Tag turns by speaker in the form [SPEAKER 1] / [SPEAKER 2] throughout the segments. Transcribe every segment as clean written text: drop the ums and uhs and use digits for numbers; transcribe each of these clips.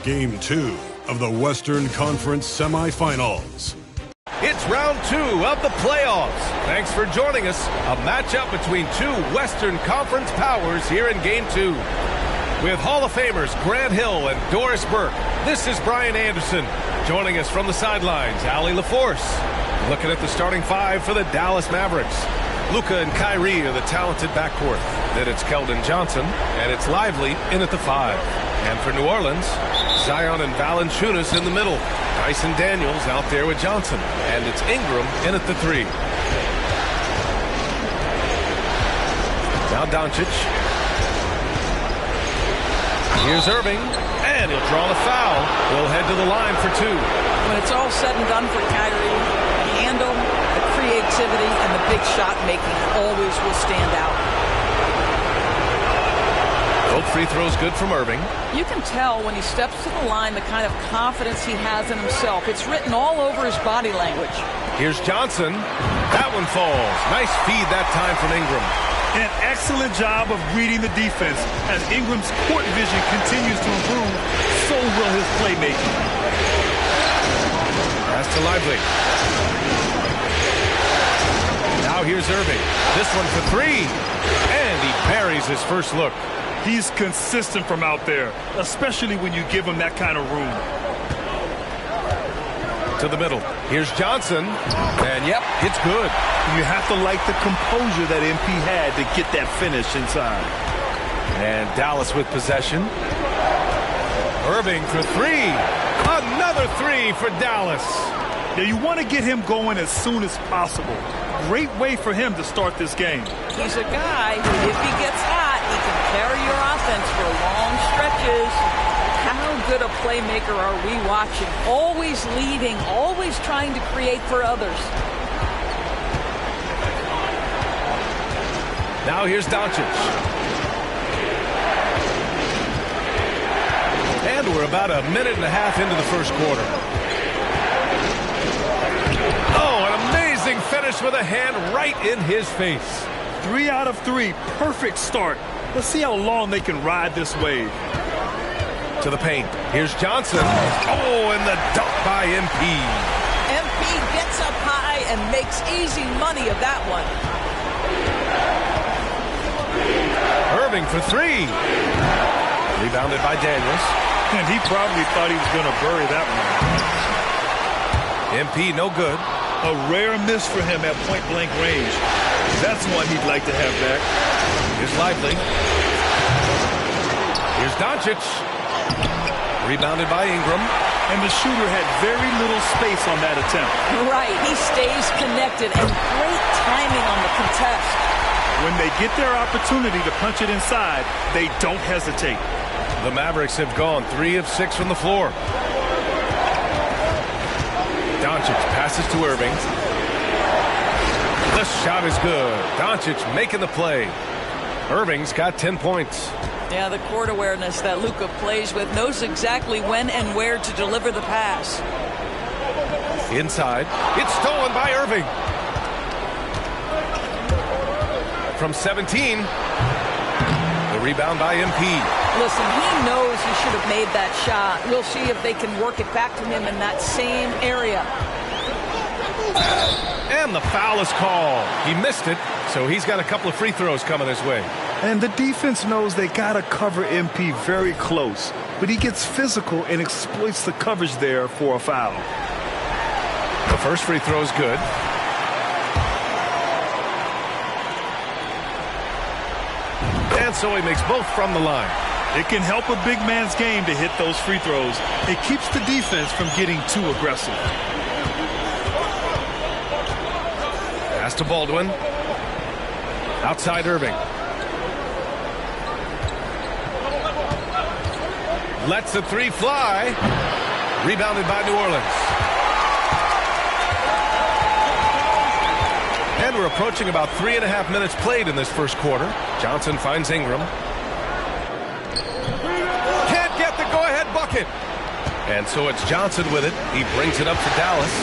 [SPEAKER 1] Game 2 of the Western Conference Semifinals.
[SPEAKER 2] It's round 2 of the playoffs. Thanks for joining us. A matchup between two Western Conference powers here in Game 2. With Hall of Famers Grant Hill and Doris Burke, this is Brian Anderson. Joining us from the sidelines, Allie LaForce. Looking at the starting five for the Dallas Mavericks. Luka and Kyrie are the talented backcourt. Then it's Keldon Johnson, and it's Lively in at the 5. And for New Orleans, Zion and Valanciunas in the middle. Dyson Daniels out there with Johnson. And it's Ingram in at the 3. Now Doncic. Here's Irving, and he'll draw the foul. He'll head to the line for 2.
[SPEAKER 3] When it's all said and done for Kyrie, the handle, the creativity, and the big shot making always will stand out.
[SPEAKER 2] Both free throws good from Irving.
[SPEAKER 3] You can tell when he steps to the line the kind of confidence he has in himself. It's written all over his body language.
[SPEAKER 2] Here's Johnson. That one falls. Nice feed that time from Ingram.
[SPEAKER 4] An excellent job of reading the defense. As Ingram's court vision continues to improve, so will his playmaking.
[SPEAKER 2] Pass to Lively. Now here's Irving. This one for 3. And he buries his first look.
[SPEAKER 4] He's consistent from out there, especially when you give him that kind of room.
[SPEAKER 2] To the middle. Here's Johnson. And yep, it's good.
[SPEAKER 4] You have to like the composure that MP had to get that finish inside.
[SPEAKER 2] And Dallas with possession. Irving for 3. Another 3 for Dallas.
[SPEAKER 4] Now you want to get him going as soon as possible. Great way for him to start this game.
[SPEAKER 3] He's a guy who, if he gets hot, he can carry your offense for long stretches. How good a playmaker are we watching? Always leading, always trying to create for others.
[SPEAKER 2] Now here's Doncic. And we're about a minute and a half into the first quarter. Oh, an amazing finish with a hand right in his face.
[SPEAKER 4] 3 out of 3. Perfect start. Let's see how long they can ride this wave.
[SPEAKER 2] To the paint. Here's Johnson. Oh, and the dunk by MP.
[SPEAKER 3] MP gets up high and makes easy money of that one.
[SPEAKER 2] Irving for 3. Rebounded by Daniels.
[SPEAKER 4] And he probably thought he was going to bury that one.
[SPEAKER 2] MP no good.
[SPEAKER 4] A rare miss for him at point-blank range. That's one he'd like to have back.
[SPEAKER 2] Here's Lively. Here's Doncic. Rebounded by Ingram.
[SPEAKER 4] And the shooter had very little space on that attempt.
[SPEAKER 3] Right, he stays connected, and great timing on the contest.
[SPEAKER 4] When they get their opportunity to punch it inside, they don't hesitate.
[SPEAKER 2] The Mavericks have gone 3 of 6 from the floor. Doncic passes to Irving. The shot is good. Doncic making the play. Irving's got 10 points.
[SPEAKER 3] Yeah, the court awareness that Luka plays with, knows exactly when and where to deliver the pass.
[SPEAKER 2] Inside. It's stolen by Irving. From 17. The rebound by MP.
[SPEAKER 3] Listen, he knows he should have made that shot. We'll see if they can work it back to him in that same area.
[SPEAKER 2] And the foul is called. He missed it, so he's got a couple of free throws coming his way.
[SPEAKER 4] And the defense knows they got to cover MP very close. But he gets physical and exploits the coverage there for a foul.
[SPEAKER 2] The first free throw is good. And so he makes both from the line.
[SPEAKER 4] It can help a big man's game to hit those free throws. It keeps the defense from getting too aggressive.
[SPEAKER 2] Pass to Baldwin. Outside Irving. Lets the 3 fly. Rebounded by New Orleans. And we're approaching about 3.5 minutes played in this first quarter. Johnson finds Ingram. Can't get the go-ahead bucket. And so it's Johnson with it. He brings it up for Dallas.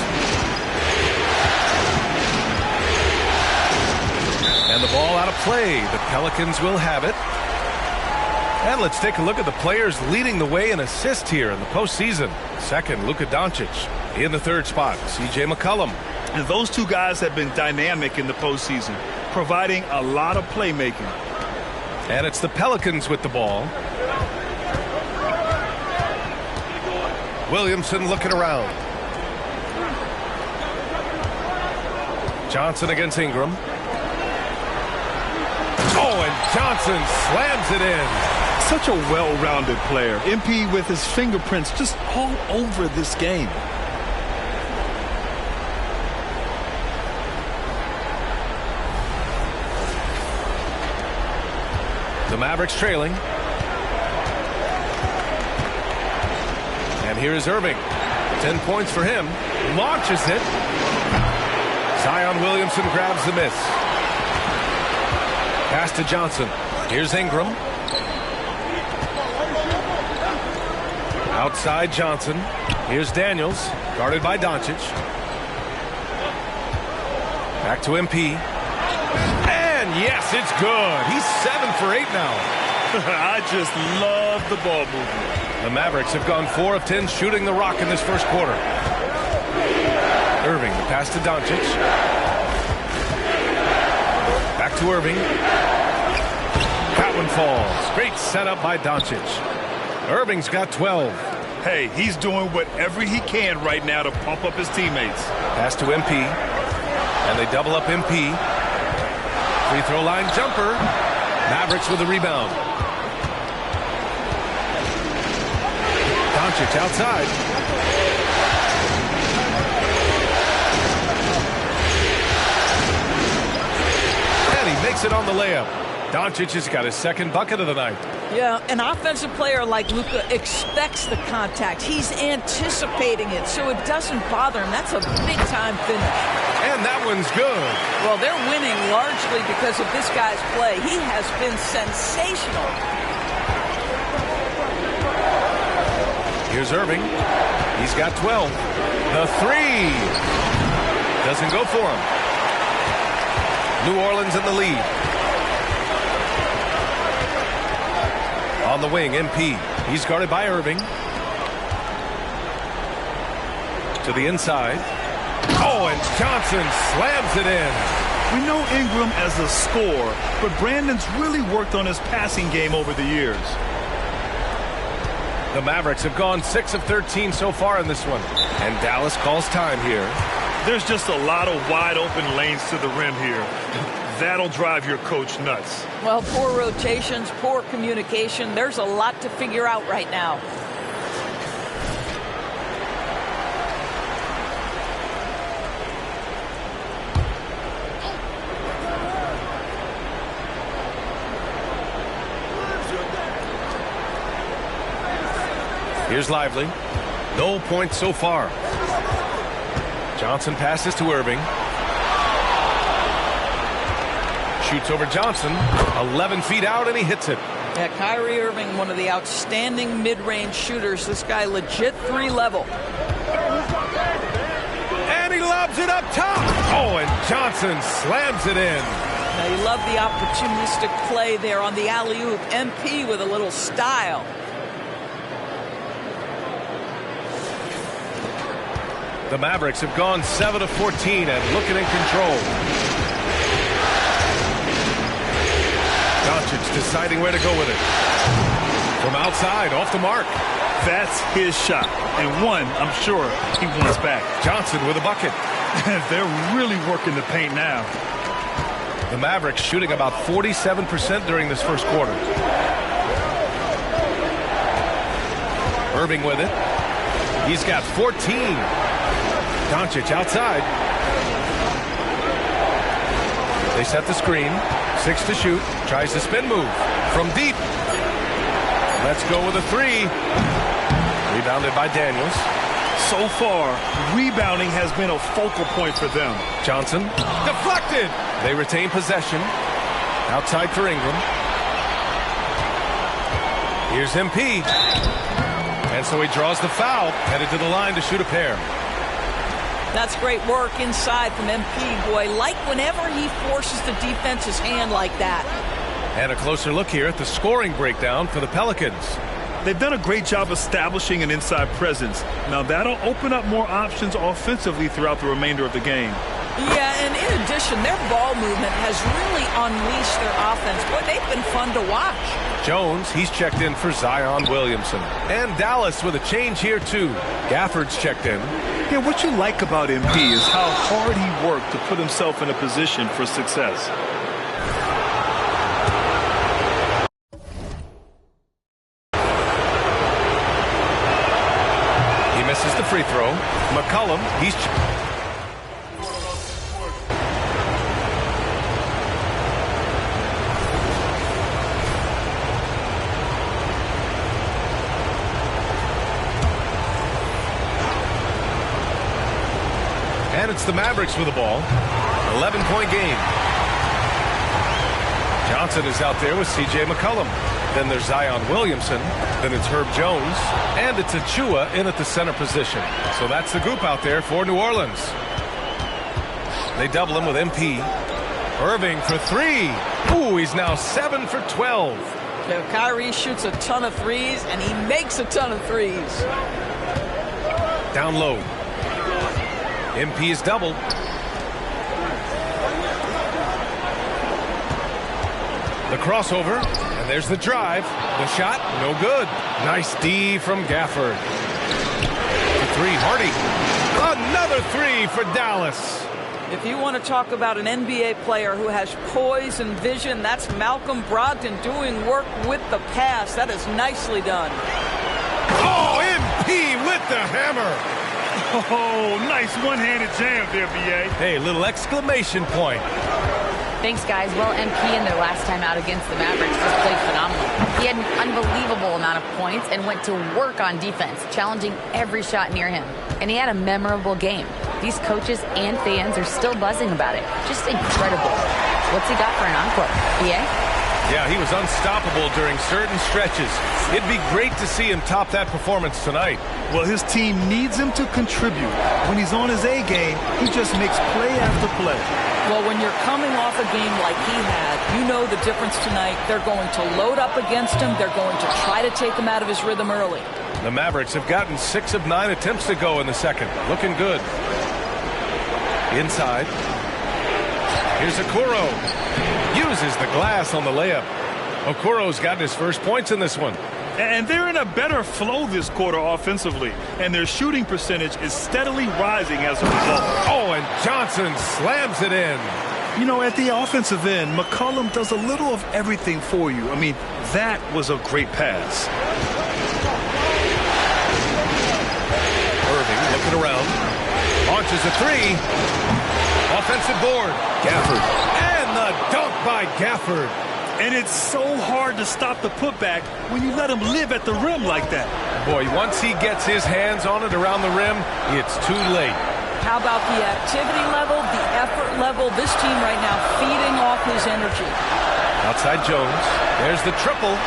[SPEAKER 2] And the ball out of play. The Pelicans will have it. And let's take a look at the players leading the way in assists here in the postseason. Second, Luka Doncic. In the third spot, C.J. McCollum.
[SPEAKER 4] And those two guys have been dynamic in the postseason, providing a lot of playmaking.
[SPEAKER 2] And it's the Pelicans with the ball. Williamson looking around. Johnson against Ingram. Oh, and Johnson slams it in.
[SPEAKER 4] Such a well-rounded player. MP with his fingerprints just all over this game.
[SPEAKER 2] The Mavericks trailing. And here's Irving. 10 points for him. Launches it. Zion Williamson grabs the miss. Pass to Johnson. Here's Ingram. Outside Johnson. Here's Daniels. Guarded by Doncic. Back to MP. And yes, it's good. He's 7 for 8 now.
[SPEAKER 4] I just love the ball movement.
[SPEAKER 2] The Mavericks have gone 4 of 10 shooting the rock in this first quarter. Irving, the pass to Doncic. Back to Irving. That one falls. Great setup by Doncic. Irving's got 12.
[SPEAKER 4] Hey, he's doing whatever he can right now to pump up his teammates.
[SPEAKER 2] Pass to MP. And they double up MP. Free throw line jumper. Mavericks with the rebound. Doncic outside. And he makes it on the layup. Doncic has got his second bucket of the night.
[SPEAKER 3] Yeah, an offensive player like Luka expects the contact. He's anticipating it, so it doesn't bother him. That's a big-time finish.
[SPEAKER 2] And that one's good.
[SPEAKER 3] Well, they're winning largely because of this guy's play. He has been sensational.
[SPEAKER 2] Here's Irving. He's got 12. The three. Doesn't go for him. New Orleans in the lead. On the wing, MP. He's guarded by Irving. To the inside. Oh, and Johnson slams it in.
[SPEAKER 4] We know Ingram as a scorer, but Brandon's really worked on his passing game over the years.
[SPEAKER 2] The Mavericks have gone 6 of 13 so far in this one. And Dallas calls time here.
[SPEAKER 4] There's just a lot of wide open lanes to the rim here. That'll drive your coach nuts.
[SPEAKER 3] Well, poor rotations, poor communication. There's a lot to figure out right now.
[SPEAKER 2] Here's Lively. No points so far. Johnson passes to Irving. Shoots over Johnson. 11 feet out, and he hits it.
[SPEAKER 3] Yeah, Kyrie Irving, one of the outstanding mid-range shooters. This guy legit 3-level.
[SPEAKER 2] And he lobs it up top. Oh, and Johnson slams it in.
[SPEAKER 3] Now, you love the opportunistic play there on the alley-oop. MP with a little style.
[SPEAKER 2] The Mavericks have gone 7 of 14 and looking in control. Doncic deciding where to go with it. From outside, off the mark.
[SPEAKER 4] That's his shot. And one, I'm sure, he wants back.
[SPEAKER 2] Johnson with a bucket.
[SPEAKER 4] They're really working the paint now.
[SPEAKER 2] The Mavericks shooting about 47% during this first quarter. Irving with it. He's got 14. Doncic outside. They set the screen. 6 to shoot. Tries the spin move. From deep. Let's go with a 3. Rebounded by Daniels.
[SPEAKER 4] So far, rebounding has been a focal point for them.
[SPEAKER 2] Johnson. Deflected. They retain possession. Outside for Ingram. Here's MP. And so he draws the foul. Headed to the line to shoot a pair.
[SPEAKER 3] That's great work inside from MP. Boy, like whenever he forces the defense's hand like that.
[SPEAKER 2] And a closer look here at the scoring breakdown for the Pelicans.
[SPEAKER 4] They've done a great job establishing an inside presence. Now that'll open up more options offensively throughout the remainder of the game.
[SPEAKER 3] Yeah, and in addition, their ball movement has really unleashed their offense. Boy, they've been fun to watch.
[SPEAKER 2] Jones, he's checked in for Zion Williamson. And Dallas with a change here, too. Gafford's checked in.
[SPEAKER 4] Yeah, what you like about MP is how hard he worked to put himself in a position for success.
[SPEAKER 2] He misses the free throw. McCollum, he's... And it's the Mavericks with the ball. 11-point game. Johnson is out there with C.J. McCollum. Then there's Zion Williamson. Then it's Herb Jones. And it's Achua in at the center position. So that's the group out there for New Orleans. They double him with MP. Irving for three. Ooh, he's now 7 for 12.
[SPEAKER 3] Yeah, Kyrie shoots a ton of threes, and he makes a ton of threes.
[SPEAKER 2] Down low. MP is doubled. The crossover, and there's the drive. The shot, no good. Nice D from Gafford. The three, Hardy. Another three for Dallas.
[SPEAKER 3] If you want to talk about an NBA player who has poise and vision, that's Malcolm Brogdon doing work with the pass. That is nicely done.
[SPEAKER 2] Oh, MP with the hammer.
[SPEAKER 4] Oh, nice one-handed jam there, B.A.
[SPEAKER 2] Hey, little exclamation point.
[SPEAKER 5] Thanks, guys. Well, MP in their last time out against the Mavericks just played phenomenal. He had an unbelievable amount of points and went to work on defense, challenging every shot near him. And he had a memorable game. These coaches and fans are still buzzing about it. Just incredible. What's he got for an encore? B.A.?
[SPEAKER 2] Yeah, he was unstoppable during certain stretches. It'd be great to see him top that performance tonight.
[SPEAKER 4] Well, his team needs him to contribute. When he's on his A game, he just makes play after play.
[SPEAKER 3] Well, when you're coming off a game like he had, you know the difference tonight. They're going to load up against him. They're going to try to take him out of his rhythm early.
[SPEAKER 2] The Mavericks have gotten 6 of 9 attempts to go in the second. Looking good. Inside. Here's Okoro. Uses the glass on the layup. Okoro's gotten his first points in this one.
[SPEAKER 4] And they're in a better flow this quarter offensively. And their shooting percentage is steadily rising as a result.
[SPEAKER 2] Oh, and Johnson slams it in.
[SPEAKER 4] You know, at the offensive end, McCollum does a little of everything for you. I mean, that was a great pass.
[SPEAKER 2] Irving looking around. Launches a three. Offensive board. Gafford. And the dunk by Gafford.
[SPEAKER 4] And it's so hard to stop the putback when you let him live at the rim like that.
[SPEAKER 2] Boy, once he gets his hands on it around the rim, it's too late.
[SPEAKER 3] How about the activity level, the effort level? This team right now feeding off his energy.
[SPEAKER 2] Outside Jones. There's the triple.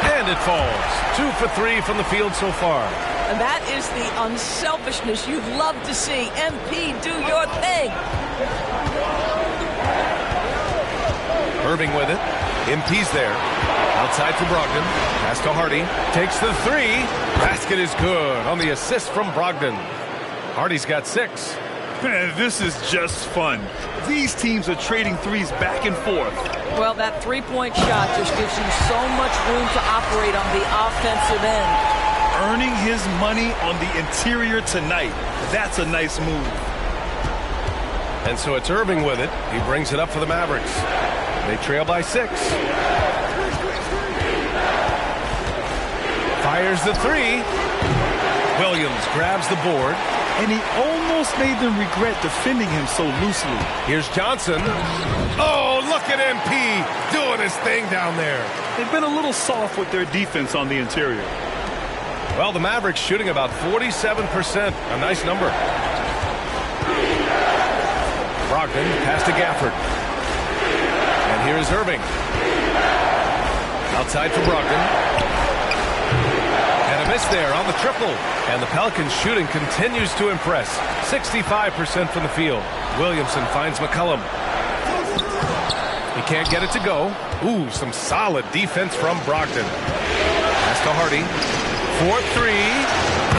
[SPEAKER 2] And it falls. 2 for 3 from the field so far.
[SPEAKER 3] And that is the unselfishness you'd love to see. MP, do your thing.
[SPEAKER 2] Irving with it. MP's there. Outside for Brogdon. Pass to Hardy. Takes the three. Basket is good on the assist from Brogdon. Hardy's got 6.
[SPEAKER 4] Man, this is just fun. These teams are trading threes back and forth.
[SPEAKER 3] Well, that three-point shot just gives you so much room to operate on the offensive end.
[SPEAKER 4] Earning his money on the interior tonight. That's a nice move.
[SPEAKER 2] And so it's Irving with it. He brings it up for the Mavericks. They trail by 6. Fires the three. Williams grabs the board.
[SPEAKER 4] And he almost made them regret defending him so loosely.
[SPEAKER 2] Here's Johnson. Oh, look at MP doing his thing down there.
[SPEAKER 4] They've been a little soft with their defense on the interior.
[SPEAKER 2] Well, the Mavericks shooting about 47%. A nice number. Brogdon, pass to Gafford. And here is Irving. Outside for Brogdon. And a miss there on the triple. And the Pelicans shooting continues to impress. 65% from the field. Williamson finds McCollum. He can't get it to go. Ooh, some solid defense from Brogdon. Pass to Hardy. 4-3.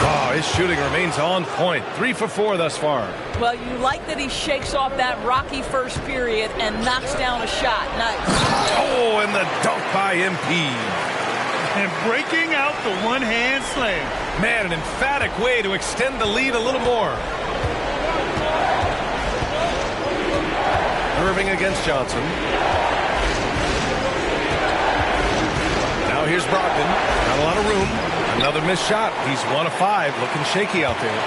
[SPEAKER 2] Oh, his shooting remains on point. 3 for 4 thus far.
[SPEAKER 3] Well, you like that he shakes off that rocky first period and knocks down a shot. Nice.
[SPEAKER 2] Oh, and the dunk by MP.
[SPEAKER 4] And breaking out the one-hand slam.
[SPEAKER 2] Man, an emphatic way to extend the lead a little more. Irving against Johnson. Now here's Brogdon. Not a lot of room. Another missed shot. He's 1 of 5. Looking shaky out there.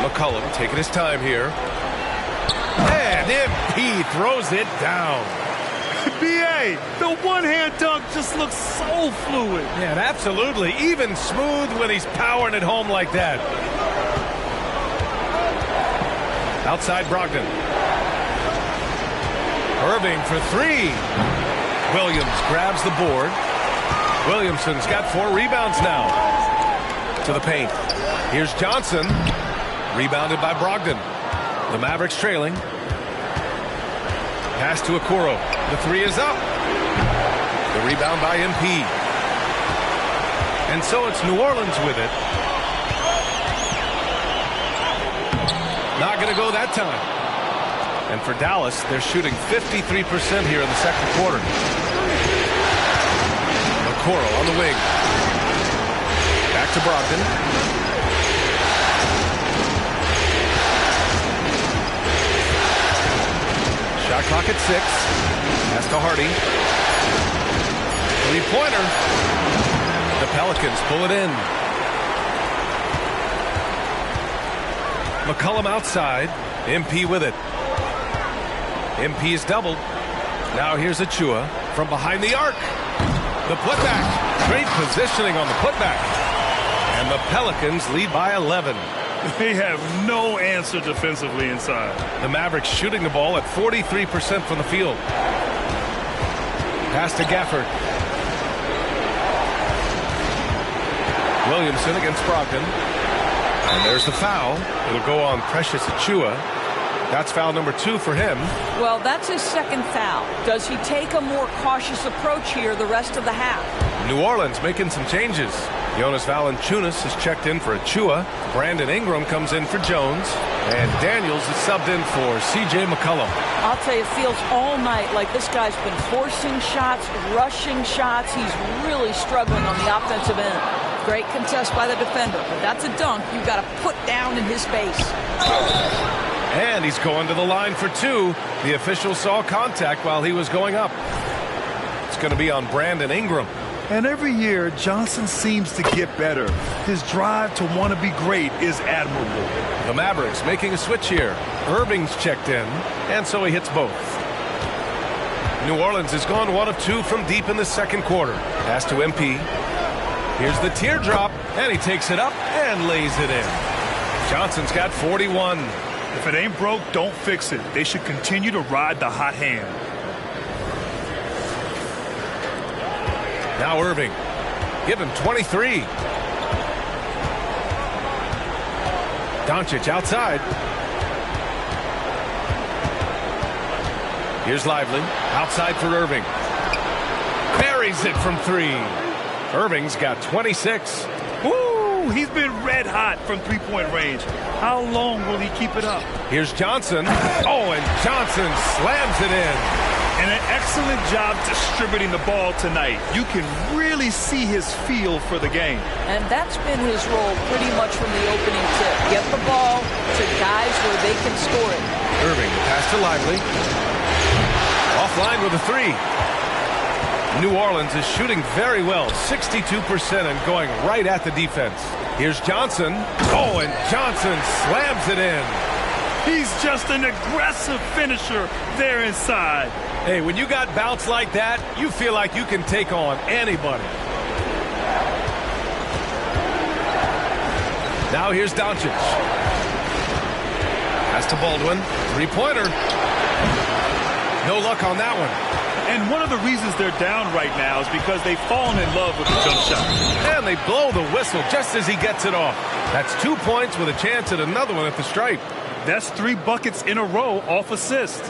[SPEAKER 2] McCollum taking his time here. And MP throws it down.
[SPEAKER 4] B.A., the one-hand dunk just looks so fluid.
[SPEAKER 2] Yeah, absolutely. Even smooth when he's powering it home like that. Outside Brogdon. Irving for 3. Williams grabs the board. Williamson's got 4 rebounds now. To the paint. Here's Johnson. Rebounded by Brogdon. The Mavericks trailing. Pass to Okoro. The 3 is up. The rebound by MP. And so it's New Orleans with it. Not going to go that time. And for Dallas, they're shooting 53% here in the second quarter. Okoro on the wing. Back to Brogdon. Shot clock at 6. Pass to Hardy. 3-pointer. The Pelicans pull it in. McCollum outside. MP with it. MP is doubled. Now here's Achua from behind the arc. The putback. Great positioning on the putback. And the Pelicans lead by 11.
[SPEAKER 4] They have no answer defensively inside.
[SPEAKER 2] The Mavericks shooting the ball at 43% from the field. Pass to Gafford. Williamson against Brogdon. And there's the foul. It'll go on Precious Achua. That's foul number 2 for him.
[SPEAKER 3] Well, that's his second foul. Does he take a more cautious approach here the rest of the half?
[SPEAKER 2] New Orleans making some changes. Jonas Valanciunas is checked in for Achua. Brandon Ingram comes in for Jones. And Daniels is subbed in for C.J. McCollum.
[SPEAKER 3] I'll tell you, it feels all night like this guy's been forcing shots, rushing shots. He's really struggling on the offensive end. Great contest by the defender, but that's a dunk you've got to put down in his face.
[SPEAKER 2] And he's going to the line for 2. The official saw contact while he was going up. It's going to be on Brandon Ingram.
[SPEAKER 4] And every year, Johnson seems to get better. His drive to want to be great is admirable.
[SPEAKER 2] The Mavericks making a switch here. Irving's checked in, and so he hits both. New Orleans has gone 1 of 2 from deep in the second quarter. Pass to MP. Here's the teardrop, and he takes it up and lays it in. Johnson's got 41.
[SPEAKER 4] If it ain't broke, don't fix it. They should continue to ride the hot hand.
[SPEAKER 2] Now Irving. Give him 23. Doncic outside. Here's Lively. Outside for Irving. Buries it from 3. Irving's got 26.
[SPEAKER 4] Woo! He's been red hot from three-point range. How long will he keep it up?
[SPEAKER 2] Here's Johnson. Oh, and Johnson slams it in.
[SPEAKER 4] And an excellent job distributing the ball tonight. You can really see his feel for the game.
[SPEAKER 3] And that's been his role pretty much from the opening tip. Get the ball to guys where they can score it.
[SPEAKER 2] Irving, pass to Lively. Offline with a 3. New Orleans is shooting very well, 62% and going right at the defense. Here's Johnson. Oh, and Johnson slams it in.
[SPEAKER 4] He's just an aggressive finisher there inside.
[SPEAKER 2] Hey, when you got bouts like that, you feel like you can take on anybody. Now here's Doncic. Pass to Baldwin. 3-pointer. No luck on that one.
[SPEAKER 4] And one of the reasons they're down right now is because they've fallen in love with the jump shot.
[SPEAKER 2] And they blow the whistle just as he gets it off. That's 2 points with a chance at another one at the stripe.
[SPEAKER 4] That's 3 buckets in a row off assist.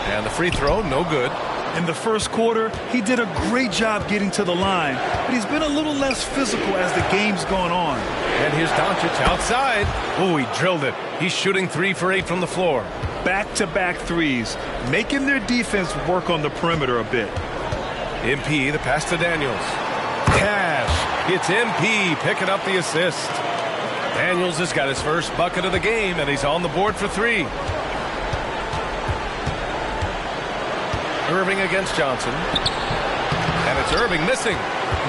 [SPEAKER 2] And the free throw, no good.
[SPEAKER 4] In the first quarter, he did a great job getting to the line, but he's been a little less physical as the game's gone on.
[SPEAKER 2] And here's Doncic outside. Oh, he drilled it. He's shooting 3 for 8 from the floor.
[SPEAKER 4] Back-to-back threes, making their defense work on the perimeter a bit.
[SPEAKER 2] MP, the pass to Daniels. Cash. It's MP picking up the assist. Daniels has got his first bucket of the game, and he's on the board for 3. Irving against Johnson. And it's Irving missing.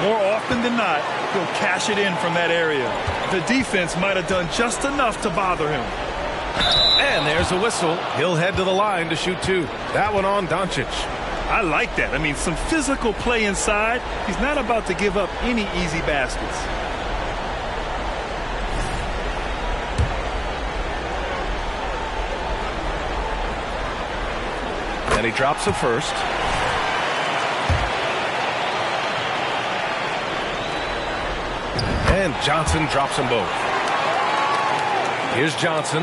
[SPEAKER 4] More often than not, he'll cash it in from that area. The defense might have done just enough to bother him.
[SPEAKER 2] And there's a whistle. He'll head to the line to shoot 2. That one on Doncic.
[SPEAKER 4] I like that. I mean, some physical play inside. He's not about to give up any easy baskets.
[SPEAKER 2] And he drops the first. And Johnson drops them both. Here's Johnson.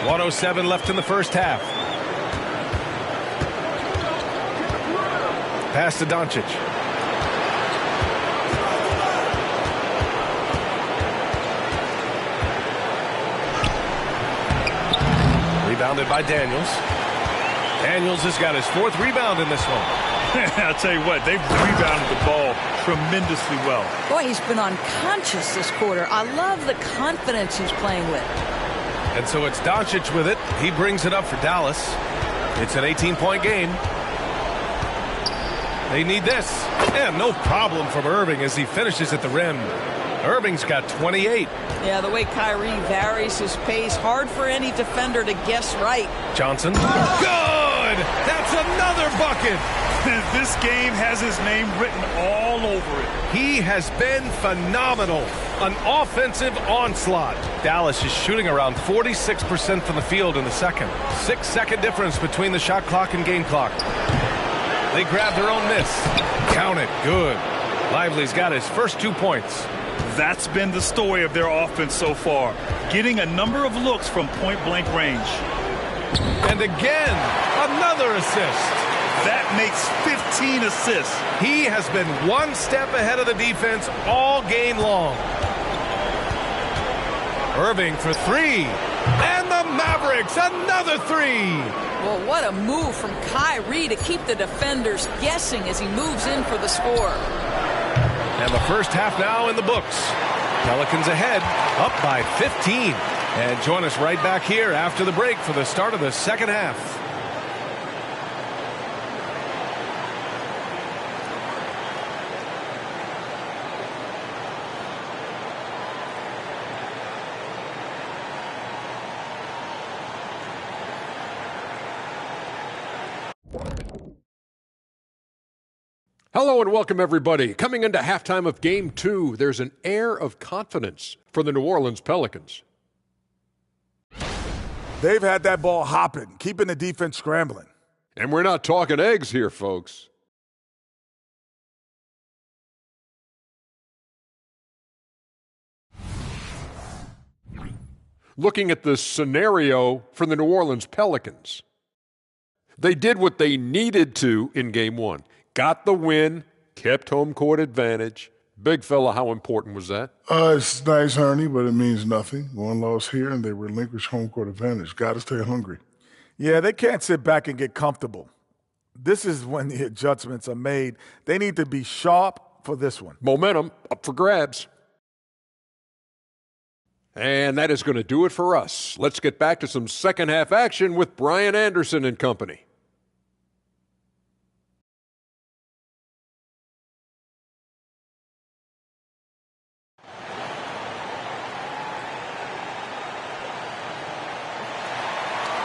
[SPEAKER 2] 1:07 left in the first half. Pass to Doncic. Rebounded by Daniels. Daniels has got his 4th rebound in this one.
[SPEAKER 4] I'll tell you what, they've rebounded the ball tremendously well.
[SPEAKER 3] Boy, he's been unconscious this quarter. I love the confidence he's playing with.
[SPEAKER 2] And so it's Doncic with it. He brings it up for Dallas. It's an 18-point game. They need this. And no problem from Irving as he finishes at the rim. Irving's got 28.
[SPEAKER 3] Yeah, the way Kyrie varies his pace, hard for any defender to guess right.
[SPEAKER 2] Johnson. Good! That's another bucket!
[SPEAKER 4] This game has his name written all over it.
[SPEAKER 2] He has been phenomenal. An offensive onslaught. Dallas is shooting around 46% from the field in the second. 6-second difference between the shot clock and game clock. They grab their own miss. Count it. Good. Lively's got his first 2 points.
[SPEAKER 4] That's been the story of their offense so far, getting a number of looks from point-blank range.
[SPEAKER 2] And again, another assist.
[SPEAKER 4] That makes 15 assists.
[SPEAKER 2] He has been one step ahead of the defense all game long. Irving for 3. And the Mavericks, another 3.
[SPEAKER 3] Well, what a move from Kyrie to keep the defenders guessing as he moves in for the score.
[SPEAKER 2] And the first half now in the books. Pelicans ahead, up by 15. And join us right back here after the break for the start of the second half.
[SPEAKER 6] Hello and welcome, everybody. Coming into halftime of Game 2, there's an air of confidence for the New Orleans Pelicans.
[SPEAKER 7] They've had that ball hopping, keeping the defense scrambling.
[SPEAKER 6] And we're not talking eggs here, folks. Looking at the scenario for the New Orleans Pelicans, they did what they needed to in Game 1. Got the win, kept home court advantage. Big fella, how important was that?
[SPEAKER 8] It's nice, Ernie, but it means nothing. One loss here, and they relinquish home court advantage. Got to stay hungry.
[SPEAKER 7] Yeah, they can't sit back and get comfortable. This is when the adjustments are made. They need to be sharp for this one.
[SPEAKER 6] Momentum up for grabs. And that is going to do it for us. Let's get back to some second half action with Brian Anderson and company.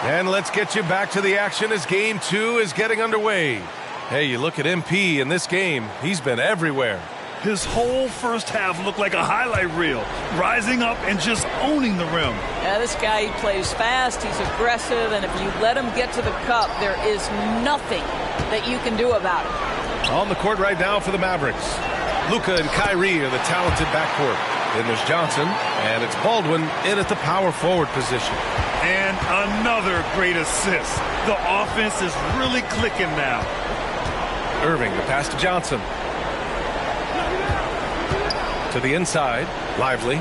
[SPEAKER 2] And let's get you back to the action as Game 2 is getting underway. Hey, you look at MP in this game, he's been everywhere.
[SPEAKER 4] His whole first half looked like a highlight reel, rising up and just owning the rim.
[SPEAKER 3] Yeah, this guy, he plays fast, he's aggressive, and if you let him get to the cup, there is nothing that you can do about it.
[SPEAKER 2] On the court right now for the Mavericks, Luka and Kyrie are the talented backcourt. Then there's Johnson, and it's Baldwin in at the power forward position.
[SPEAKER 4] And another great assist. The offense is really clicking now.
[SPEAKER 2] Irving, the pass to Johnson. To the inside, Lively.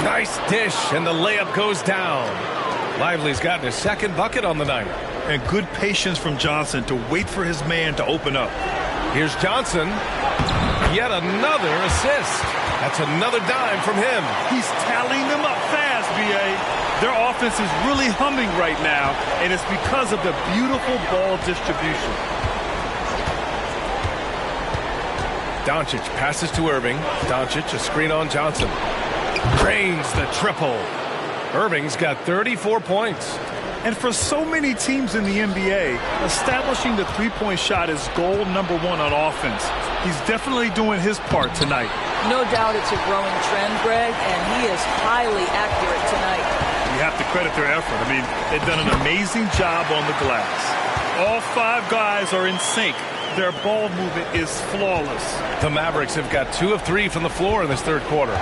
[SPEAKER 2] Nice dish, and the layup goes down. Lively's gotten his second bucket on the night.
[SPEAKER 4] And good patience from Johnson to wait for his man to open up.
[SPEAKER 2] Here's Johnson. Yet another assist. That's another dime from him.
[SPEAKER 4] He's tallying them up fast, B.A. Their offense is really humming right now, and it's because of the beautiful ball distribution.
[SPEAKER 2] Doncic passes to Irving. Doncic, a screen on Johnson. Drains the triple. Irving's got 34 points.
[SPEAKER 4] And for so many teams in the NBA, establishing the three-point shot is goal number one on offense. He's definitely doing his part tonight.
[SPEAKER 3] No doubt it's a growing trend, Greg, and he is highly accurate tonight.
[SPEAKER 4] You have to credit their effort. I mean, they've done an amazing job on the glass. All five guys are in sync. Their ball movement is flawless.
[SPEAKER 2] The Mavericks have got 2 of 3 from the floor in this third quarter.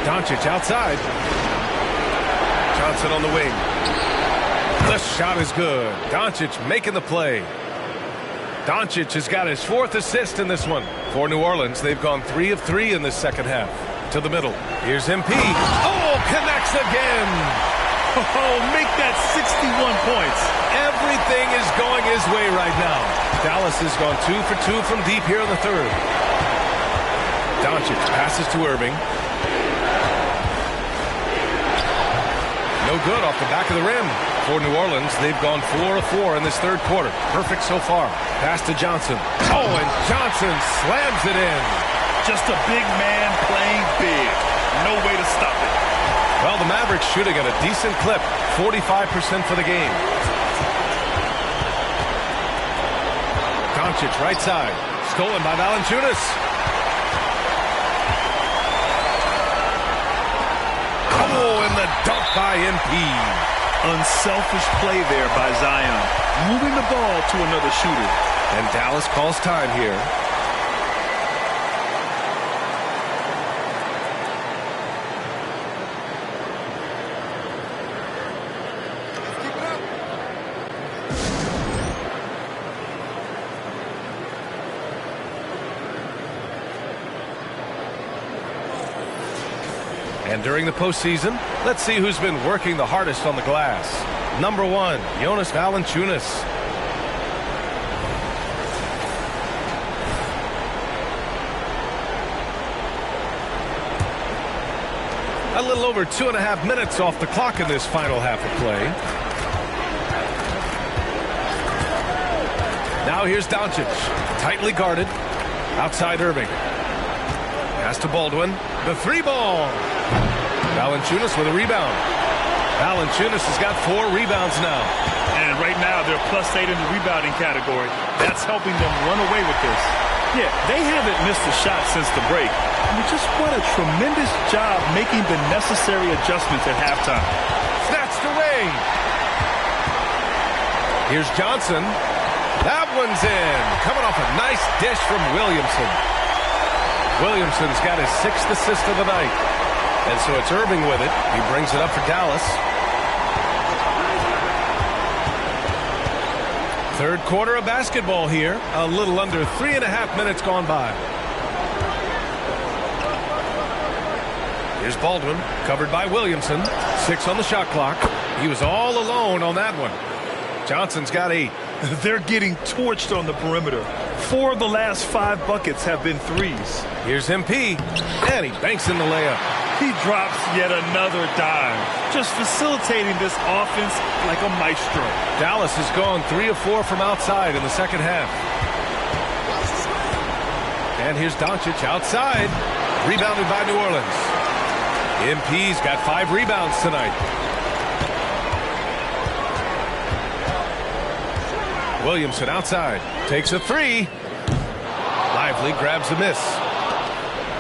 [SPEAKER 2] Doncic outside. Johnson on the wing. The shot is good. Doncic making the play. Doncic has got his 4th assist in this one. For New Orleans, they've gone 3 of 3 in this second half. To the middle. Here's MP. Oh, connects again.
[SPEAKER 4] Oh, make that 61 points.
[SPEAKER 2] Everything is going his way right now. Dallas has gone 2 for 2 from deep here in the third. Doncic passes to Irving. No good off the back of the rim. For New Orleans, they've gone 4 of 4 in this third quarter. Perfect so far. Pass to Johnson. Oh, and Johnson slams it in.
[SPEAKER 4] Just a big man playing big. No way to stop it.
[SPEAKER 2] Well, the Mavericks shooting at a decent clip. 45% for the game. Doncic right side. Stolen by Valanciunas. Oh, and the dunk by MP.
[SPEAKER 4] Unselfish play there by Zion. Moving the ball to another shooter.
[SPEAKER 2] And Dallas calls time here. And during the postseason, let's see who's been working the hardest on the glass. Number 1, Jonas Valanciunas. A little over 2.5 minutes off the clock in this final half of play. Now here's Doncic, tightly guarded, outside Irving. Pass to Baldwin, the 3-ball. Valanciunas with a rebound. Valanciunas has got 4 rebounds now.
[SPEAKER 4] And right now they're +8 in the rebounding category. That's helping them run away with this. Yeah, they haven't missed a shot since the break. I mean, just what a tremendous job making the necessary adjustments at halftime.
[SPEAKER 2] Snatched away. Here's Johnson. That one's in. Coming off a nice dish from Williamson. Williamson's got his 6th assist of the night. And so it's Irving with it. He brings it up for Dallas. Third quarter of basketball here. A little under 3.5 minutes gone by. Here's Baldwin, covered by Williamson. 6 on the shot clock. He was all alone on that one. Johnson's got 8.
[SPEAKER 4] They're getting torched on the perimeter. 4 of the last 5 buckets have been threes.
[SPEAKER 2] Here's MP, and he banks in the layup.
[SPEAKER 4] He drops yet another dime, just facilitating this offense like a maestro.
[SPEAKER 2] Dallas has gone 3 of 4 from outside in the second half. And here's Doncic outside, rebounded by New Orleans. MP's got 5 rebounds tonight. Williamson outside, takes a 3. Lively grabs the miss.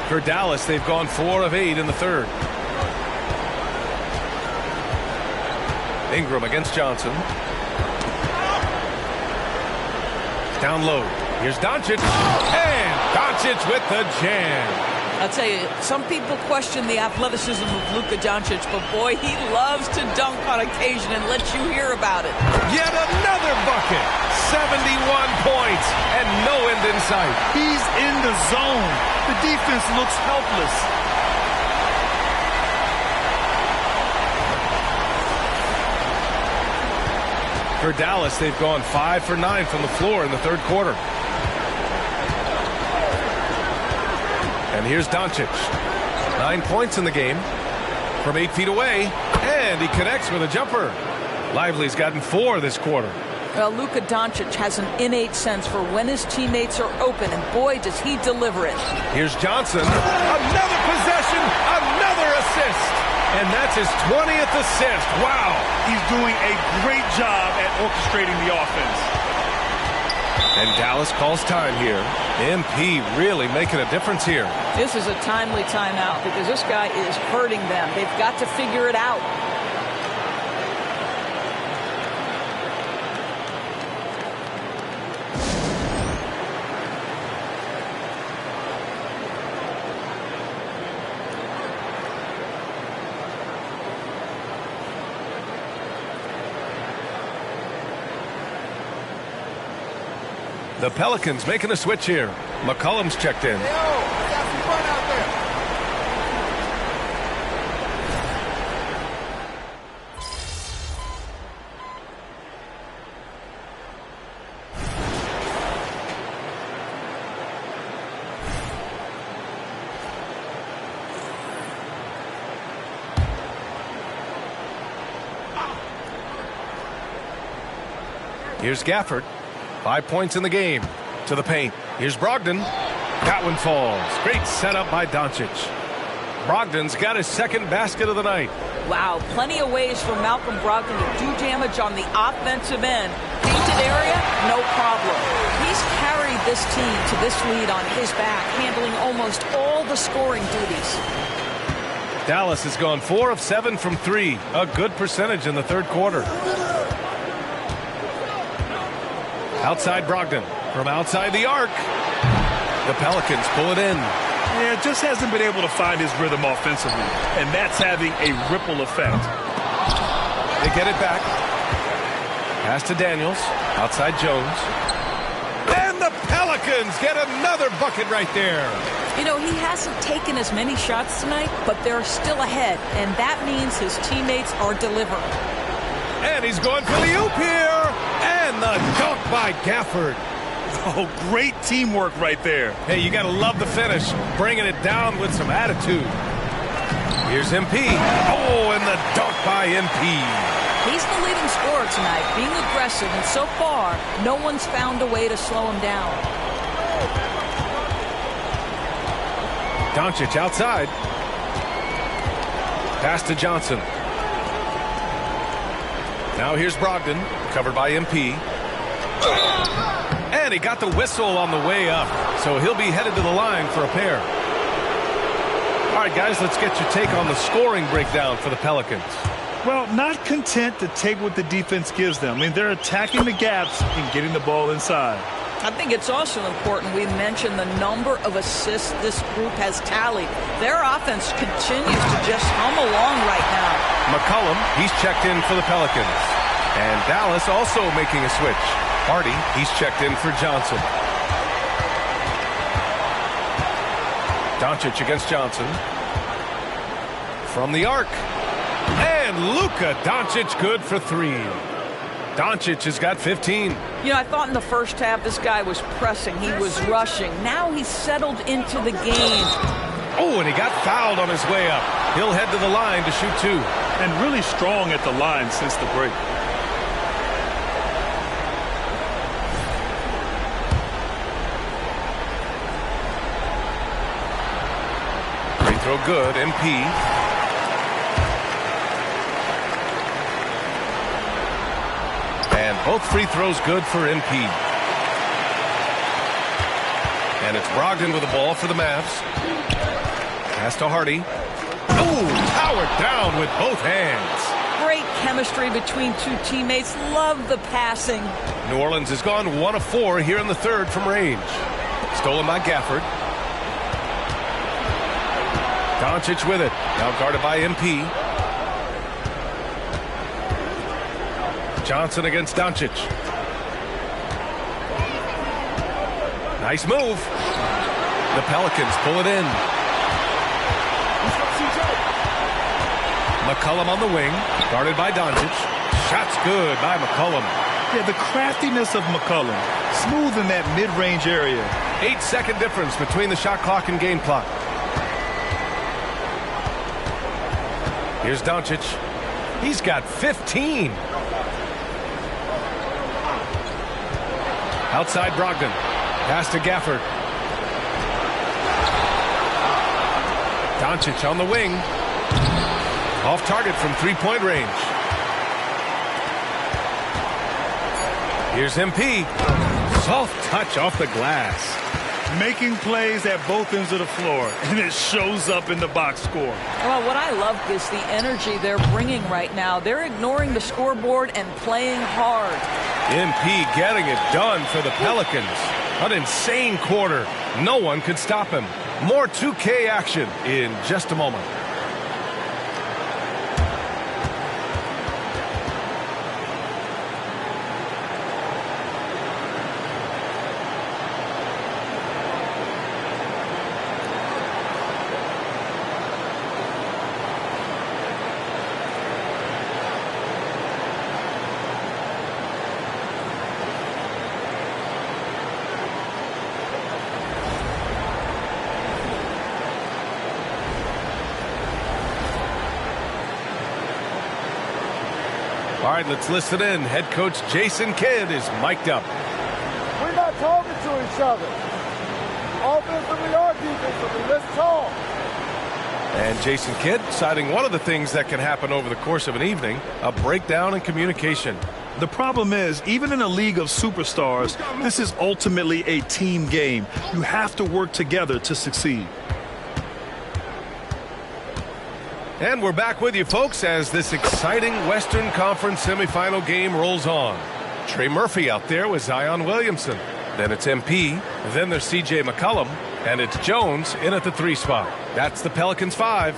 [SPEAKER 2] For Dallas, they've gone 4 of 8 in the third. Ingram against Johnson. Down low. Here's Doncic. And Doncic with the jam.
[SPEAKER 3] I'll tell you, some people question the athleticism of Luka Doncic, but boy, he loves to dunk on occasion and let you hear about it.
[SPEAKER 2] Yet another bucket. 71 points and no end in sight.
[SPEAKER 4] He's in the zone. The defense looks helpless.
[SPEAKER 2] For Dallas, they've gone 5 for 9 from the floor in the third quarter. And here's Doncic. 9 points in the game from 8 feet away. And he connects with a jumper. Lively's gotten 4 this quarter.
[SPEAKER 3] Well, Luka Doncic has an innate sense for when his teammates are open, and boy, does he deliver it.
[SPEAKER 2] Here's Johnson. Another possession, another assist. And that's his 20th assist. Wow.
[SPEAKER 4] He's doing a great job at orchestrating the offense.
[SPEAKER 2] And Dallas calls time here. MP really making a difference here.
[SPEAKER 3] This is a timely timeout because this guy is hurting them. They've got to figure it out.
[SPEAKER 2] The Pelicans making a switch here. McCollum's checked in. Here's Gafford. 5 points in the game. To the paint. Here's Brogdon. That one falls. Great setup by Doncic. Brogdon's got his second basket of the night.
[SPEAKER 3] Wow, plenty of ways for Malcolm Brogdon to do damage on the offensive end. Painted area, no problem. He's carried this team to this lead on his back, handling almost all the scoring duties.
[SPEAKER 2] Dallas has gone 4 of 7 from 3. A good percentage in the third quarter. Outside Brogdon. From outside the arc. The Pelicans pull it in.
[SPEAKER 4] Yeah, just hasn't been able to find his rhythm offensively. And that's having a ripple effect.
[SPEAKER 2] They get it back. Pass to Daniels. Outside Jones. And the Pelicans get another bucket right there.
[SPEAKER 3] You know, he hasn't taken as many shots tonight, but they're still ahead. And that means his teammates are delivering.
[SPEAKER 2] And he's going for the oop here. And the dunk by Gafford.
[SPEAKER 4] Oh, great teamwork right there.
[SPEAKER 2] Hey, you got to love the finish. Bringing it down with some attitude. Here's MP. Oh, and the dunk by MP.
[SPEAKER 3] He's the leading scorer tonight, being aggressive, and so far, no one's found a way to slow him down.
[SPEAKER 2] Doncic outside. Pass to Johnson. Now here's Brogdon, covered by MP. And he got the whistle on the way up, so he'll be headed to the line for a pair. All right, guys, let's get your take on the scoring breakdown for the Pelicans.
[SPEAKER 4] Well, not content to take what the defense gives them. I mean, they're attacking the gaps and getting the ball inside.
[SPEAKER 3] I think it's also important we mention the number of assists this group has tallied. Their offense continues to just hum along right now.
[SPEAKER 2] McCollum, he's checked in for the Pelicans. And Dallas also making a switch. Hardy, he's checked in for Johnson. Doncic against Johnson. From the arc. And Luka Doncic good for 3. Doncic has got 15.
[SPEAKER 3] You know, I thought in the first half this guy was pressing. He was rushing. Now he's settled into the game.
[SPEAKER 2] Oh, and he got fouled on his way up. He'll head to the line to shoot 2.
[SPEAKER 4] And really strong at the line since the break.
[SPEAKER 2] Free throw good, MP. And both free throws good for MP. And it's Brogdon with the ball for the Mavs. Pass to Hardy. Oh, powered down with both hands.
[SPEAKER 3] Great chemistry between two teammates. Love the passing.
[SPEAKER 2] New Orleans has gone 1 of 4 here in the third from range. Stolen by Gafford. Doncic with it. Now guarded by MP. Johnson against Doncic. Nice move. The Pelicans pull it in. McCollum on the wing, guarded by Doncic. Shot's good by McCollum.
[SPEAKER 4] Yeah, the craftiness of McCollum. Smooth in that mid-range area.
[SPEAKER 2] 8-second difference between the shot clock and game clock. Here's Doncic. He's got 15. Outside Brogdon. Pass to Gafford. Doncic on the wing. Off target from three-point range. Here's MP. Soft touch off the glass.
[SPEAKER 4] Making plays at both ends of the floor, and it shows up in the box score.
[SPEAKER 3] Well, what I love is the energy they're bringing right now. They're ignoring the scoreboard and playing hard.
[SPEAKER 2] MP getting it done for the Pelicans. An insane quarter. No one could stop him. More 2K action in just a moment. All right, let's listen in. Head coach Jason Kidd is mic'd up.
[SPEAKER 9] We're not talking to each other. Offensively or defensively, let's talk.
[SPEAKER 2] And Jason Kidd citing one of the things that can happen over the course of an evening, a breakdown in communication.
[SPEAKER 4] The problem is, even in a league of superstars, this is ultimately a team game. You have to work together to succeed.
[SPEAKER 2] And we're back with you, folks, as this exciting Western Conference semifinal game rolls on. Trey Murphy out there with Zion Williamson. Then it's MP. Then there's C.J. McCollum. And it's Jones in at the 3 spot. That's the Pelicans 5.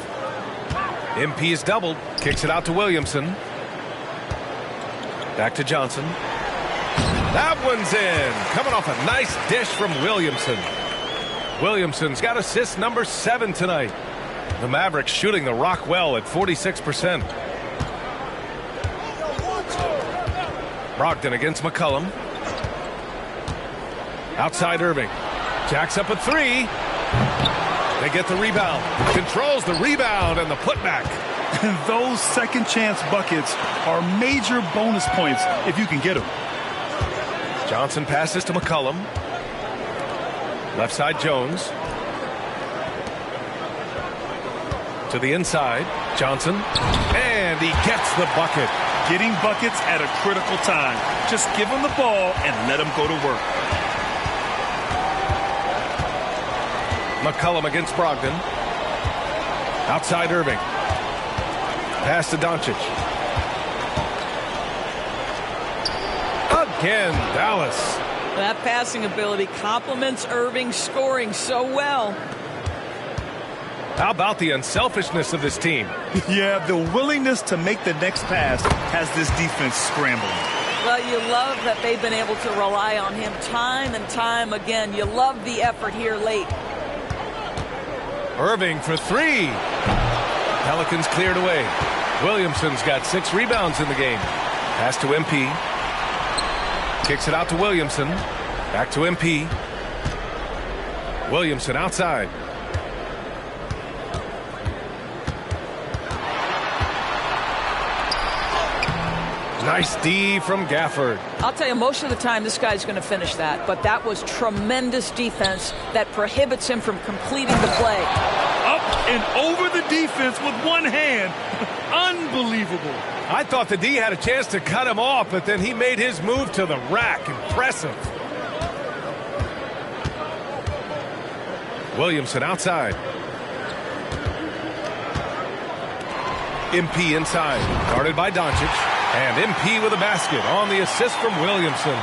[SPEAKER 2] MP is doubled. Kicks it out to Williamson. Back to Johnson. That one's in. Coming off a nice dish from Williamson. Williamson's got assist number 7 tonight. The Mavericks shooting the rock well at 46%. Brogdon against McCollum. Outside Irving. Jacks up a 3. They get the rebound. Controls the rebound and the putback.
[SPEAKER 4] And those second chance buckets are major bonus points if you can get them.
[SPEAKER 2] Johnson passes to McCollum. Left side Jones. To the inside, Johnson, and he gets the bucket.
[SPEAKER 4] Getting buckets at a critical time. Just give him the ball and let him go to work.
[SPEAKER 2] McCollum against Brogdon. Outside Irving. Pass to Doncic. Again, Dallas.
[SPEAKER 3] That passing ability complements Irving scoring so well.
[SPEAKER 2] How about the unselfishness of this team?
[SPEAKER 4] Yeah, the willingness to make the next pass has this defense scrambling.
[SPEAKER 3] Well, you love that they've been able to rely on him time and time again. You love the effort here late.
[SPEAKER 2] Irving for 3. Pelicans cleared away. Williamson's got 6 rebounds in the game. Pass to MP. Kicks it out to Williamson. Back to MP. Williamson outside. Nice D from Gafford.
[SPEAKER 3] I'll tell you, most of the time this guy's going to finish that, but that was tremendous defense that prohibits him from completing the play.
[SPEAKER 4] Up and over the defense with one hand. Unbelievable.
[SPEAKER 2] I thought the D had a chance to cut him off, but then he made his move to the rack. Impressive. Williamson outside. MP inside. Guarded by Doncic. And MP with a basket on the assist from Williamson.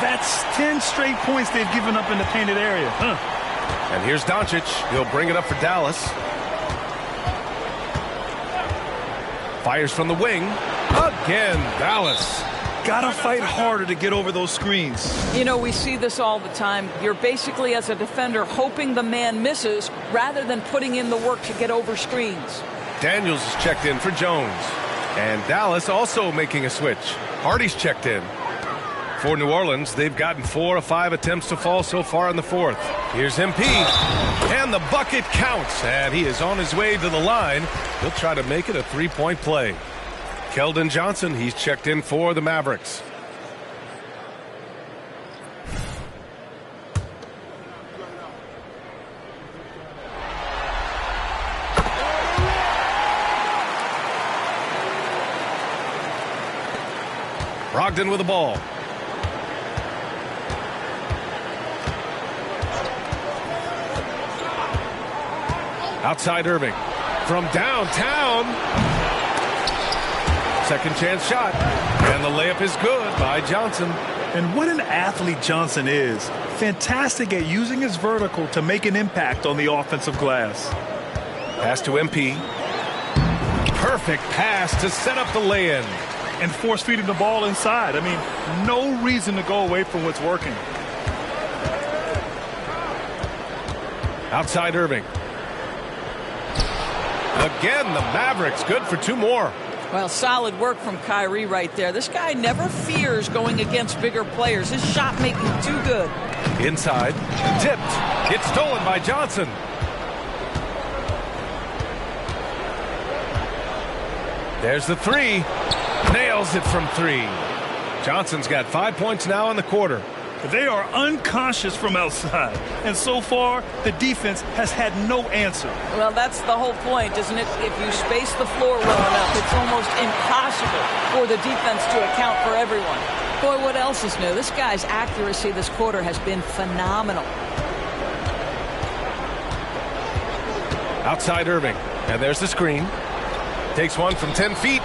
[SPEAKER 4] That's 10 straight points they've given up in the painted area.
[SPEAKER 2] And here's Doncic. He'll bring it up for Dallas. Fires from the wing. Again, Dallas.
[SPEAKER 4] Gotta fight harder to get over those screens.
[SPEAKER 3] You know, we see this all the time. You're basically, as a defender, hoping the man misses rather than putting in the work to get over screens.
[SPEAKER 2] Daniels is checked in for Jones. And Dallas also making a switch. Hardy's checked in. For New Orleans, they've gotten 4 of 5 attempts to fall so far in the fourth. Here's MP. And the bucket counts. And he is on his way to the line. He'll try to make it a three-point play. Keldon Johnson, he's checked in for the Mavericks. Brogdon with the ball. Outside Irving. From downtown. Second chance shot. And the layup is good by Johnson.
[SPEAKER 4] And what an athlete Johnson is. Fantastic at using his vertical to make an impact on the offensive glass.
[SPEAKER 2] Pass to MP. Perfect pass to set up the lay-in.
[SPEAKER 4] And force feeding the ball inside. I mean, no reason to go away from what's working.
[SPEAKER 2] Outside Irving. Again, the Mavericks good for 2 more.
[SPEAKER 3] Well, solid work from Kyrie right there. This guy never fears going against bigger players. His shot making too good.
[SPEAKER 2] Inside. Tipped. It's stolen by Johnson. There's the three. Nails it from 3. Johnson's got 5 points now in the quarter.
[SPEAKER 4] They are unconscious from outside. And so far, the defense has had no answer.
[SPEAKER 3] Well, that's the whole point, isn't it? If you space the floor well enough, it's almost impossible for the defense to account for everyone. Boy, what else is new? This guy's accuracy this quarter has been phenomenal.
[SPEAKER 2] Outside Irving. And there's the screen. Takes one from 10 feet.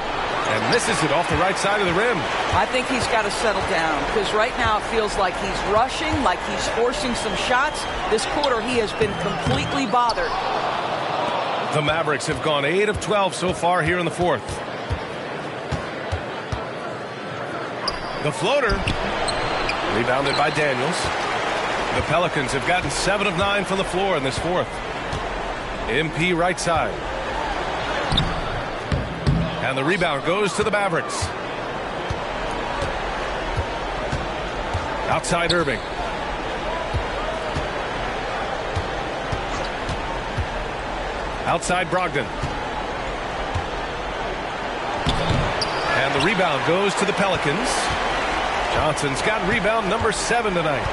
[SPEAKER 2] And misses it off the right side of the rim.
[SPEAKER 3] I think he's got to settle down because right now it feels like he's rushing, like he's forcing some shots. This quarter he has been completely bothered.
[SPEAKER 2] The Mavericks have gone 8 of 12 so far here in the fourth. The floater. Rebounded by Daniels. The Pelicans have gotten 7 of 9 from the floor in this fourth. MP right side. And the rebound goes to the Mavericks. Outside Irving. Outside Brogdon. And the rebound goes to the Pelicans. Johnson's got rebound number 7 tonight.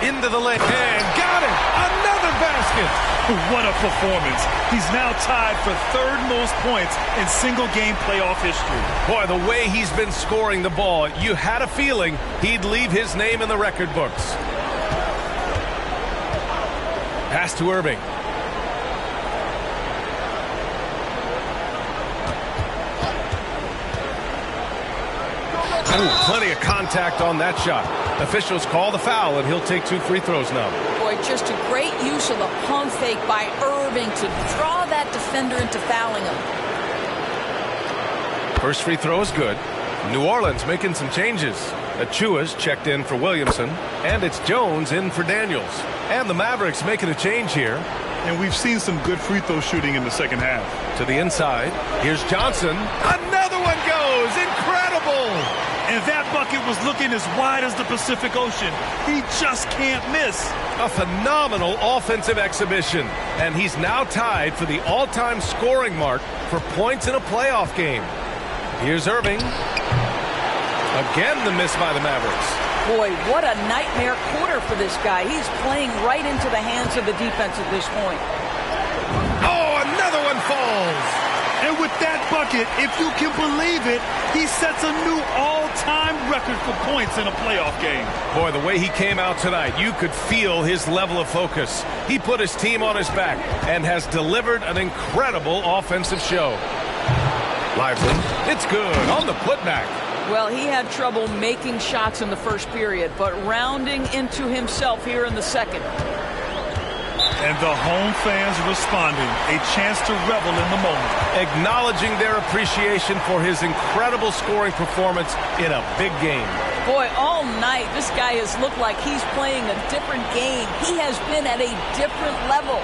[SPEAKER 2] Into the lane. And got it! Another basket!
[SPEAKER 4] What a performance. He's now tied for 3rd most points in single-game playoff history.
[SPEAKER 2] Boy, the way he's been scoring the ball, you had a feeling he'd leave his name in the record books. Pass to Irving. Ooh, plenty of contact on that shot. Officials call the foul, and he'll take 2 free throws now.
[SPEAKER 3] Boy, just a great use of the pump fake by Irving to draw that defender into fouling him.
[SPEAKER 2] First free throw is good. New Orleans making some changes. Achua's checked in for Williamson, and it's Jones in for Daniels. And the Mavericks making a change here.
[SPEAKER 4] And we've seen some good free throw shooting in the second half.
[SPEAKER 2] To the inside. Here's Johnson. Another one goes. Incredible.
[SPEAKER 4] And that bucket was looking as wide as the Pacific Ocean. He just can't miss.
[SPEAKER 2] A phenomenal offensive exhibition. And he's now tied for the all-time scoring mark for points in a playoff game. Here's Irving. Again, the miss by the Mavericks.
[SPEAKER 3] Boy, what a nightmare quarter for this guy. He's playing right into the hands of the defense at this point.
[SPEAKER 2] Oh, another one falls.
[SPEAKER 4] And with that bucket, if you can believe it, he sets a new all-time record for points in a playoff game.
[SPEAKER 2] Boy, the way he came out tonight, you could feel his level of focus. He put his team on his back and has delivered an incredible offensive show. Lively. It's good on the putback.
[SPEAKER 3] Well, he had trouble making shots in the first period, but rounding into himself here in the second.
[SPEAKER 4] And the home fans responding, a chance to revel in the moment.
[SPEAKER 2] Acknowledging their appreciation for his incredible scoring performance in a big game.
[SPEAKER 3] Boy, all night, this guy has looked like he's playing a different game. He has been at a different level.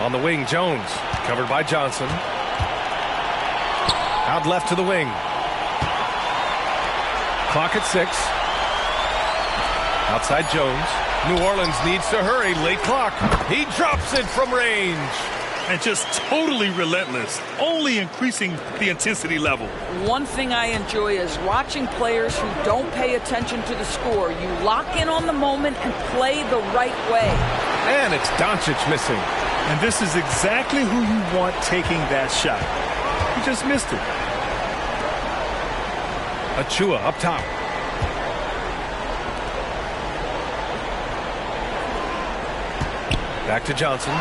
[SPEAKER 2] On the wing, Jones, covered by Johnson. Out left to the wing. Clock at 6. Outside Jones. New Orleans needs to hurry. Late clock. He drops it from range.
[SPEAKER 4] And just totally relentless, only increasing the intensity level.
[SPEAKER 3] One thing I enjoy is watching players who don't pay attention to the score. You lock in on the moment and play the right way.
[SPEAKER 2] And it's Doncic missing.
[SPEAKER 4] And this is exactly who you want taking that shot. He just missed it.
[SPEAKER 2] Achua up top. Back to Johnson.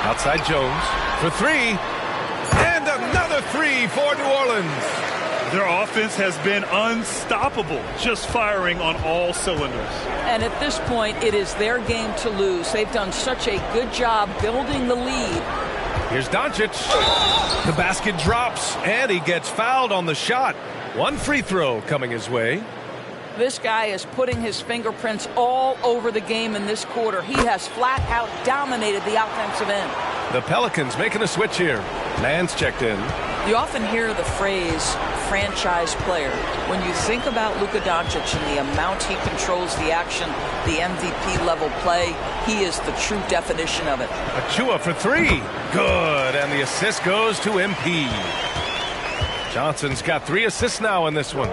[SPEAKER 2] Outside Jones for 3. And another 3 for New Orleans.
[SPEAKER 4] Their offense has been unstoppable, just firing on all cylinders.
[SPEAKER 3] And at this point, it is their game to lose. They've done such a good job building the lead.
[SPEAKER 2] Here's Doncic. The basket drops, and he gets fouled on the shot. One free throw coming his way.
[SPEAKER 3] This guy is putting his fingerprints all over the game in this quarter. He has flat out dominated the offensive end.
[SPEAKER 2] The Pelicans making a switch here. Mann's checked in.
[SPEAKER 3] You often hear the phrase franchise player. When you think about Luka Doncic and the amount he controls the action, the MVP level play, he is the true definition of it.
[SPEAKER 2] Achua for 3. Good. And the assist goes to MP. Johnson's got 3 assists now in this one.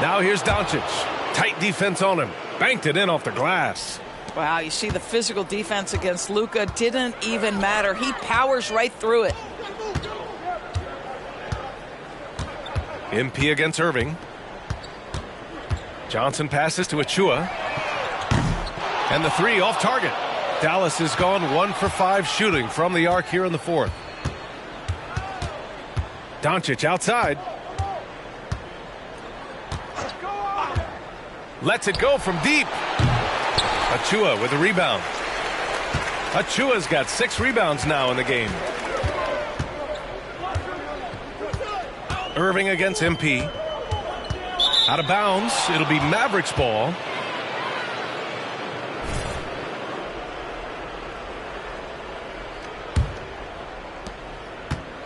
[SPEAKER 2] Now here's Doncic. Tight defense on him. Banked it in off the glass.
[SPEAKER 3] Wow, you see the physical defense against Luka didn't even matter. He powers right through it.
[SPEAKER 2] MP against Irving. Johnson passes to Achua. And the 3 off target. Dallas has gone 1 for 5 shooting from the arc here in the 4th. Doncic outside. Lets it go from deep. Achua with a rebound. Achua's got 6 rebounds now in the game. Irving against MP. Out of bounds. It'll be Mavericks ball.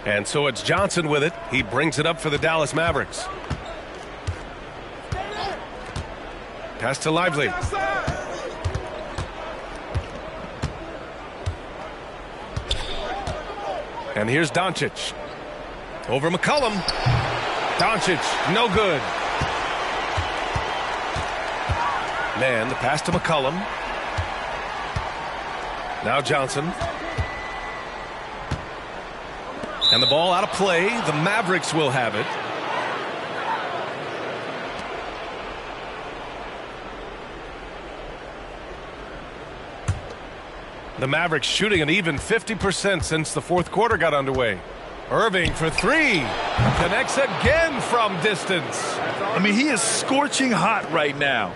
[SPEAKER 2] And so it's Johnson with it. He brings it up for the Dallas Mavericks. Pass to Lively. And here's Doncic. Over McCollum. Doncic, no good. Man, the pass to McCollum. Now Johnson. And the ball out of play. The Mavericks will have it. The Mavericks shooting an even 50% since the 4th quarter got underway. Irving for 3. Connects again from distance.
[SPEAKER 4] I mean, he is scorching hot right now.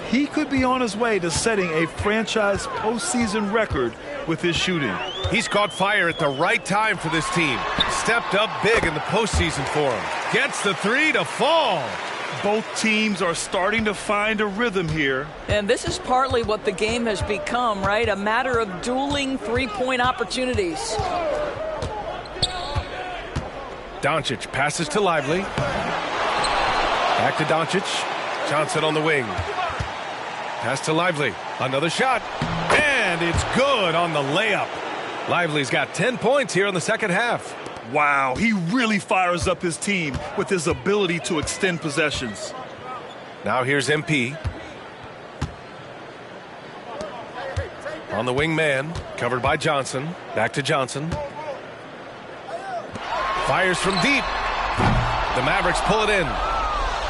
[SPEAKER 4] He could be on his way to setting a franchise postseason record with his shooting.
[SPEAKER 2] He's caught fire at the right time for this team. Stepped up big in the postseason for him. Gets the three to fall.
[SPEAKER 4] Both teams are starting to find a rhythm here.
[SPEAKER 3] And this is partly what the game has become, right? A matter of dueling three-point opportunities.
[SPEAKER 2] Doncic passes to Lively. Back to Doncic. Johnson on the wing. Pass to Lively. Another shot. And it's good on the layup. Lively's got 10 points here in the second half.
[SPEAKER 4] Wow, he really fires up his team with his ability to extend possessions.
[SPEAKER 2] Now here's MP. On the wing man, covered by Johnson. Back to Johnson. Fires from deep. The Mavericks pull it in.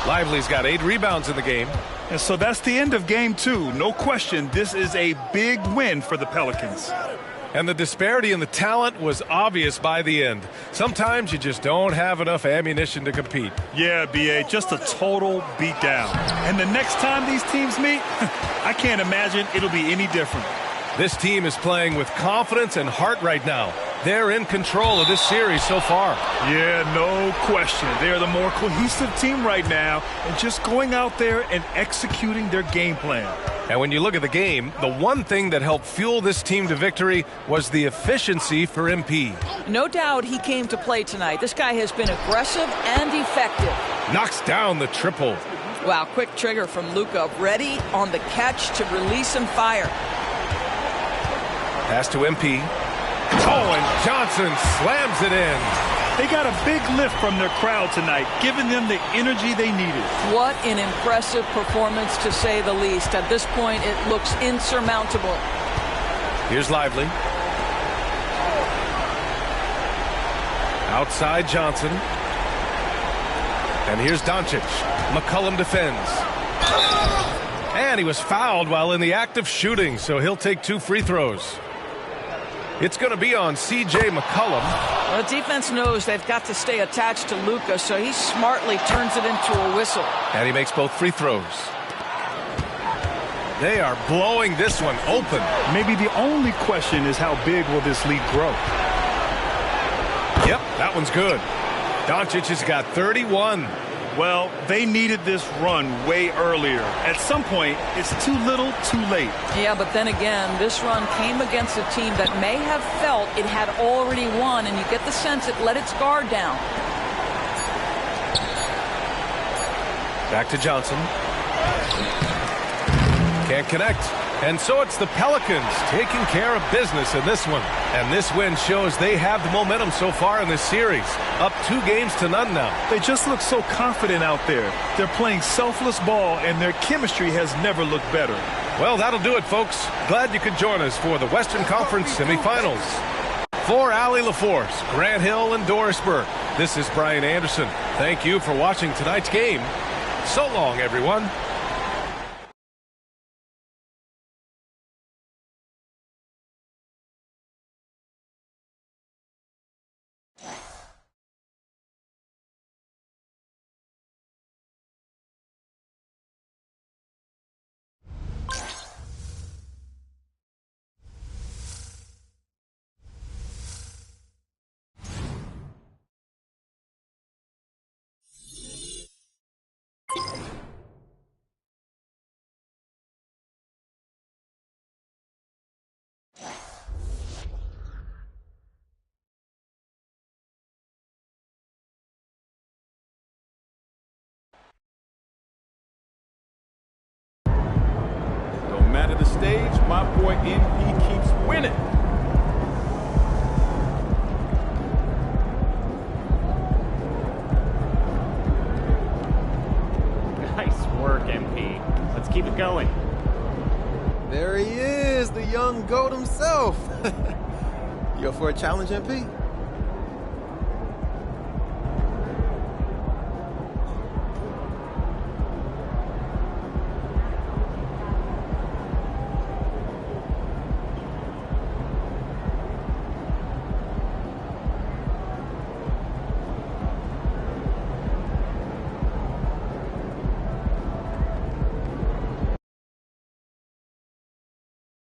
[SPEAKER 2] Lively's got 8 rebounds in the game.
[SPEAKER 4] And so that's the end of game 2. No question, this is a big win for the Pelicans.
[SPEAKER 2] And the disparity in the talent was obvious by the end. Sometimes you just don't have enough ammunition to compete.
[SPEAKER 4] Yeah, B.A., just a total beatdown. And the next time these teams meet, I can't imagine it'll be any different.
[SPEAKER 2] This team is playing with confidence and heart right now. They're in control of this series so far.
[SPEAKER 4] Yeah, no question. They're the more cohesive team right now and just going out there and executing their game plan.
[SPEAKER 2] And when you look at the game, the one thing that helped fuel this team to victory was the efficiency for MP.
[SPEAKER 3] No doubt he came to play tonight. This guy has been aggressive and effective.
[SPEAKER 2] Knocks down the triple.
[SPEAKER 3] Wow, quick trigger from Luka. Ready on the catch to release and fire.
[SPEAKER 2] Pass to MP. Oh, and Johnson slams it in.
[SPEAKER 4] They got a big lift from their crowd tonight, giving them the energy they needed.
[SPEAKER 3] What an impressive performance, to say the least. At this point, it looks insurmountable.
[SPEAKER 2] Here's Lively. Outside Johnson. And here's Doncic. McCollum defends. And he was fouled while in the act of shooting, so he'll take 2 free throws. It's going to be on C.J. McCollum.
[SPEAKER 3] Well, the defense knows they've got to stay attached to Luka, so he smartly turns it into a whistle.
[SPEAKER 2] And he makes both free throws. They are blowing this one open.
[SPEAKER 4] Maybe the only question is how big will this lead grow?
[SPEAKER 2] Yep, that one's good. Doncic has got 31.
[SPEAKER 4] Well, they needed this run way earlier. At some point, it's too little, too late.
[SPEAKER 3] Yeah, but then again, this run came against a team that may have felt it had already won, and you get the sense it let its guard down.
[SPEAKER 2] Back to Johnson. Can't connect. And so it's the Pelicans taking care of business in this one. And this win shows they have the momentum so far in this series. Up 2 games to none now.
[SPEAKER 4] They just look so confident out there. They're playing selfless ball, and their chemistry has never looked better.
[SPEAKER 2] Well, that'll do it, folks. Glad you could join us for the Western Conference semifinals. For Allie LaForce, Grant Hill, and Doris Burke, this is Brian Anderson. Thank you for watching tonight's game. So long, everyone.
[SPEAKER 10] No matter the stage, my boy MP keeps winning.
[SPEAKER 11] Nice work, MP. Let's keep it going.
[SPEAKER 12] There he is, the young GOAT himself. You up for a challenge, MP?